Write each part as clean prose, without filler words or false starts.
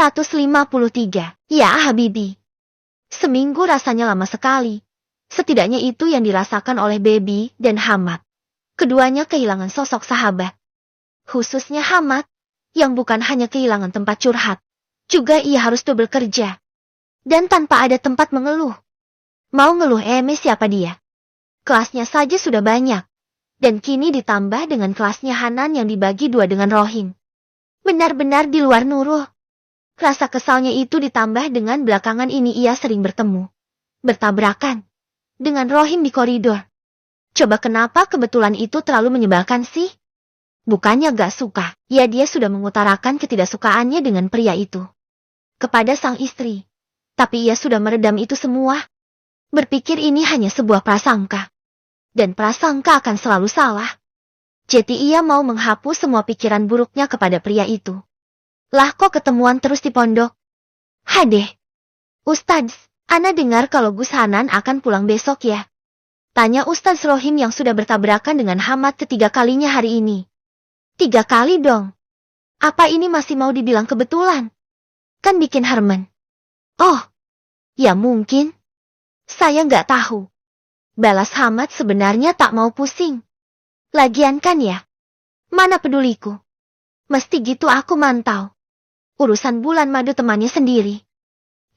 153. Ya Habibi. Seminggu rasanya lama sekali. Setidaknya itu yang dirasakan oleh Baby dan Hamad. Keduanya kehilangan sosok sahabat. Khususnya Hamad, yang bukan hanya kehilangan tempat curhat, juga ia harus double kerja. Dan tanpa ada tempat mengeluh. Mau ngeluh siapa dia? Kelasnya saja sudah banyak. Dan kini ditambah dengan kelasnya Hanan yang dibagi dua dengan Rohim. Benar-benar di luar Nurul. Rasa kesalnya itu ditambah dengan belakangan ini ia sering bertemu. Bertabrakan. Dengan Rohim di koridor. Coba kenapa kebetulan itu terlalu menyebalkan sih? Bukannya gak suka, ya dia sudah mengutarakan ketidaksukaannya dengan pria itu. Kepada sang istri. Tapi ia sudah meredam itu semua. Berpikir ini hanya sebuah prasangka. Dan prasangka akan selalu salah. Jadi ia mau menghapus semua pikiran buruknya kepada pria itu. Lah kok ketemuan terus di pondok? Hadeh. Ustadz, Ana dengar kalau Gus Hanan akan pulang besok ya. Tanya Ustadz Rohim yang sudah bertabrakan dengan Hamad ketiga kalinya hari ini. 3 kali dong. Apa ini masih mau dibilang kebetulan? Kan bikin Herman. Oh, ya mungkin. Saya nggak tahu. Balas Hamad sebenarnya tak mau pusing. Lagian kan ya. Mana peduliku. Mesti gitu aku mantau. Urusan bulan madu temannya sendiri.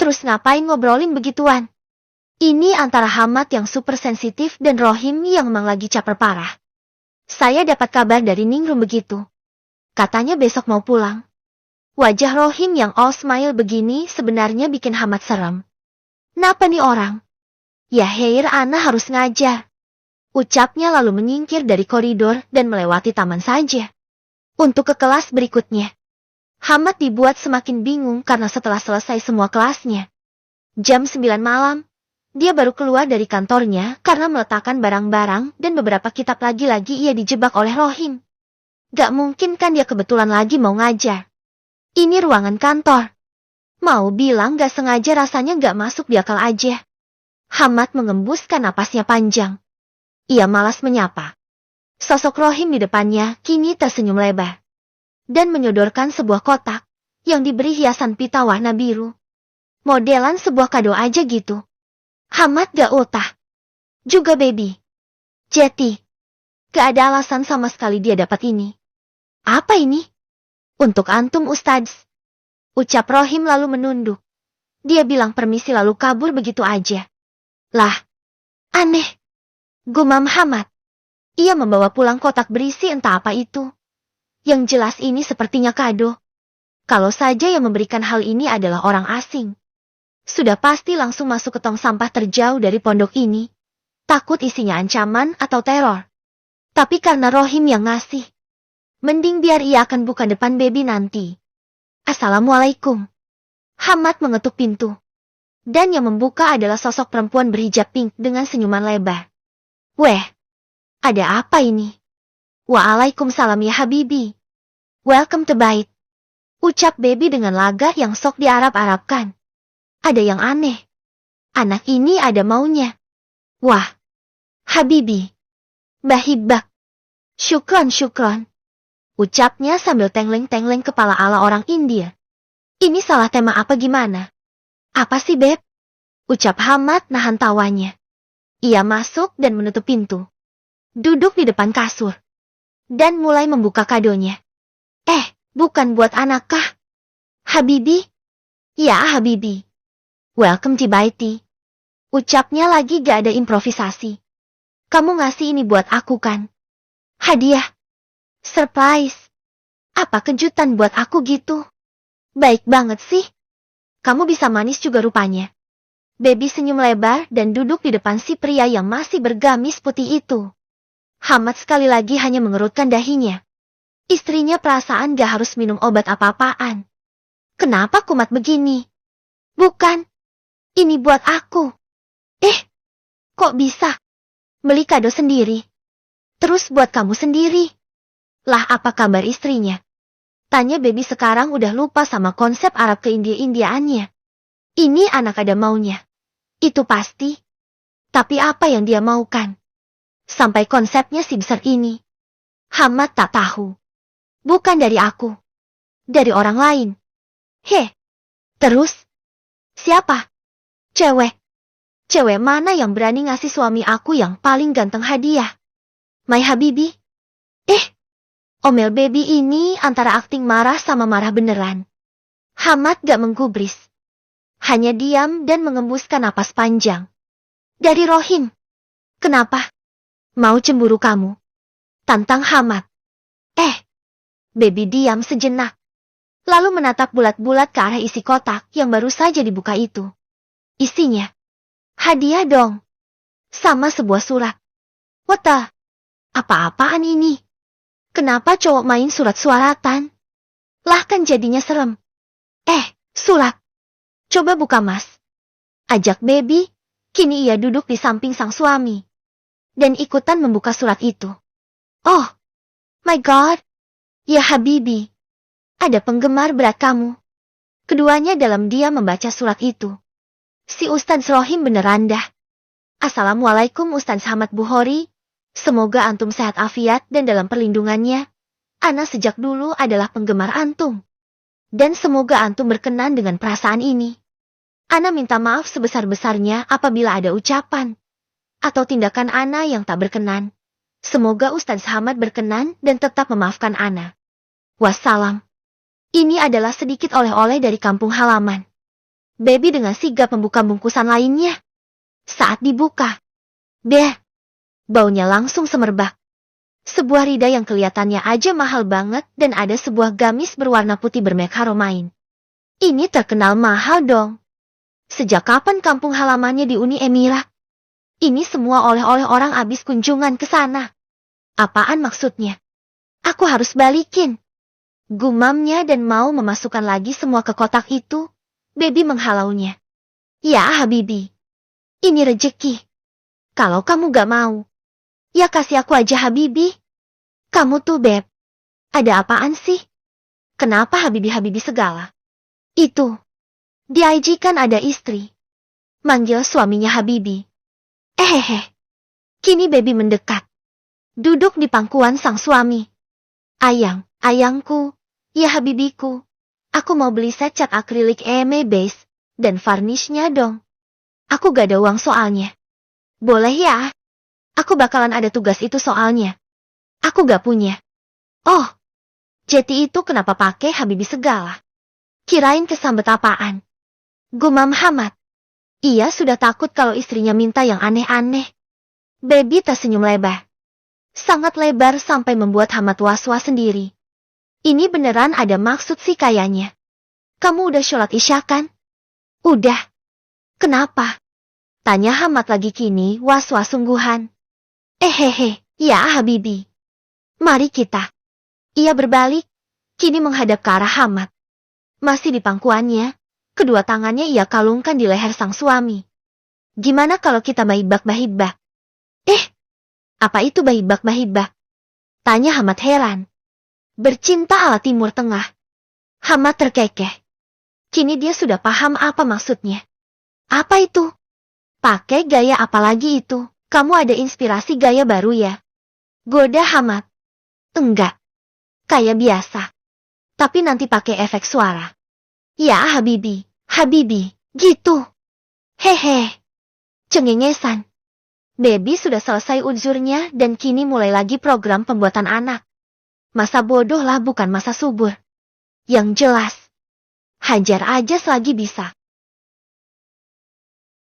Terus ngapain ngobrolin begituan? Ini antara Hamad yang super sensitif dan Rohim yang memang lagi caper parah. Saya dapat kabar dari Ningrum begitu. Katanya besok mau pulang. Wajah Rohim yang all smile begini sebenarnya bikin Hamad serem. Napa nih orang? Ya Heir Ana harus ngajar. Ucapnya lalu menyingkir dari koridor dan melewati taman saja. Untuk ke kelas berikutnya. Hamad dibuat semakin bingung karena setelah selesai semua kelasnya. Jam 9 malam, dia baru keluar dari kantornya karena meletakkan barang-barang dan beberapa kitab lagi-lagi ia dijebak oleh Rohim. Gak mungkin kan dia kebetulan lagi mau ngajar. Ini ruangan kantor. Mau bilang gak sengaja rasanya gak masuk di akal aja. Hamad mengembuskan napasnya panjang. Ia malas menyapa. Sosok Rohim di depannya kini tersenyum lebar. Dan menyodorkan sebuah kotak yang diberi hiasan pita warna biru. Modelan sebuah kado aja gitu. Hamad gak ultah. Juga Baby. Jeti. Gak ada alasan sama sekali dia dapat ini. Apa ini? Untuk antum Ustadz. Ucap Rohim lalu menunduk. Dia bilang permisi lalu kabur begitu aja. Lah. Aneh. Gumam Hamad. Ia membawa pulang kotak berisi entah apa itu. Yang jelas ini sepertinya kado. Kalau saja yang memberikan hal ini adalah orang asing. Sudah pasti langsung masuk ke tong sampah terjauh dari pondok ini. Takut isinya ancaman atau teror. Tapi karena Rohim yang ngasih. Mending biar ia akan buka depan Baby nanti. Assalamualaikum. Hamad mengetuk pintu. Dan yang membuka adalah sosok perempuan berhijab pink dengan senyuman lebar. Weh, ada apa ini? Waalaikumsalam ya Habibi. Welcome to Bait. Ucap Baby dengan lagar yang sok diarab-arabkan. Ada yang aneh. Anak ini ada maunya. Wah. Habibi. Bahibak. Syukron. Ucapnya sambil tengleng-tengleng kepala ala orang India. Ini salah tema apa gimana? Apa sih Beb? Ucap Hamad nahan tawanya. Ia masuk dan menutup pintu. Duduk di depan kasur. Dan mulai membuka kadonya. Bukan buat anak kah? Habibi? Ya Habibi. Welcome to Baiti. Ucapnya lagi gak ada improvisasi. Kamu ngasih ini buat aku kan? Hadiah. Surprise. Apa kejutan buat aku gitu? Baik banget sih. Kamu bisa manis juga rupanya. Baby senyum lebar dan duduk di depan si pria yang masih bergamis putih itu. Hamad sekali lagi hanya mengerutkan dahinya. Istrinya perasaan gak harus minum obat apa-apaan. Kenapa kumat begini? Bukan. Ini buat aku. Kok bisa? Beli kado sendiri. Terus buat kamu sendiri. Lah apa kabar istrinya? Tanya Baby sekarang udah lupa sama konsep Arab ke-India-Indiaannya. Ini anak ada maunya. Itu pasti. Tapi apa yang dia maukan? Sampai konsepnya si besar ini. Hamad tak tahu. Bukan dari aku. Dari orang lain. Terus? Siapa? Cewek. Cewek mana yang berani ngasih suami aku yang paling ganteng hadiah? My Habibi? Omel baby ini antara akting marah sama marah beneran. Hamad gak menggubris. Hanya diam dan mengembuskan napas panjang. Dari Rohim. Kenapa? Mau cemburu kamu? Tantang Hamad. Baby diam sejenak. Lalu menatap bulat-bulat ke arah isi kotak yang baru saja dibuka itu. Isinya. Hadiah dong. Sama sebuah surat. What the? Apa-apaan ini? Kenapa cowok main surat-suratan? Lah kan jadinya serem. Surat. Coba buka mas. Ajak baby. Kini ia duduk di samping sang suami. Dan ikutan membuka surat itu. Oh. My God. Ya Habibi. Ada penggemar berat kamu. Keduanya dalam diam membaca surat itu. Si Ustadz Rohim beneran dah. Assalamualaikum Ustadz Hamad Bukhori. Semoga antum sehat afiat dan dalam perlindungannya. Ana sejak dulu adalah penggemar antum. Dan semoga antum berkenan dengan perasaan ini. Ana minta maaf sebesar-besarnya apabila ada ucapan atau tindakan Ana yang tak berkenan. Semoga Ustadz Hamad berkenan dan tetap memaafkan Ana. Wassalam. Ini adalah sedikit oleh-oleh dari kampung halaman. Baby dengan sigap membuka bungkusan lainnya. Saat dibuka, baunya langsung semerbak. Sebuah rida yang kelihatannya aja mahal banget dan ada sebuah gamis berwarna putih bermerek Haramain. Ini terkenal mahal dong. Sejak kapan kampung halamannya di Uni Emirat? Ini semua oleh-oleh orang abis kunjungan ke sana. Apaan maksudnya? Aku harus balikin. Gumamnya dan mau memasukkan lagi semua ke kotak itu. Baby menghalaunya. Ya Habibi. Ini rejeki. Kalau kamu gak mau. Ya kasih aku aja Habibi. Kamu tuh Beb. Ada apaan sih? Kenapa Habibi-Habibi segala? Itu. Di IG kan ada istri. Manggil suaminya Habibi. Kini Baby mendekat. Duduk di pangkuan sang suami. Ayangku. Ya Habibiku. Aku mau beli set cat akrilik EME base. Dan varnishnya dong. Aku gak ada uang soalnya. Boleh ya? Aku bakalan ada tugas itu soalnya. Aku gak punya. Oh. Jadi itu kenapa pakai Habibi segala? Kirain kesambet apaan? Gumam Hamad. Ia sudah takut kalau istrinya minta yang aneh-aneh. Baby tersenyum lebar. Sangat lebar sampai membuat Hamad was-was sendiri. Ini beneran ada maksud sih kayaknya. Kamu udah sholat isya kan? Udah. Kenapa? Tanya Hamad lagi kini was-was sungguhan. Ya Habibi. Mari kita. Ia berbalik, kini menghadap ke arah Hamad. Masih di pangkuannya, kedua tangannya ia kalungkan di leher sang suami. Gimana kalau kita bahibak-bahibak? Apa itu bahibak-bahibak? Tanya Hamad heran. Bercinta ala Timur Tengah. Hamad terkekeh. Kini dia sudah paham apa maksudnya. Apa itu? Pakai gaya apa lagi itu? Kamu ada inspirasi gaya baru ya? Goda Hamad. Enggak. Kayak biasa. Tapi nanti pakai efek suara. Ya Habibi, gitu. Cengengesan. Baby sudah selesai uzurnya dan kini mulai lagi program pembuatan anak. Masa bodoh lah bukan masa subur. Yang jelas. Hajar aja selagi bisa.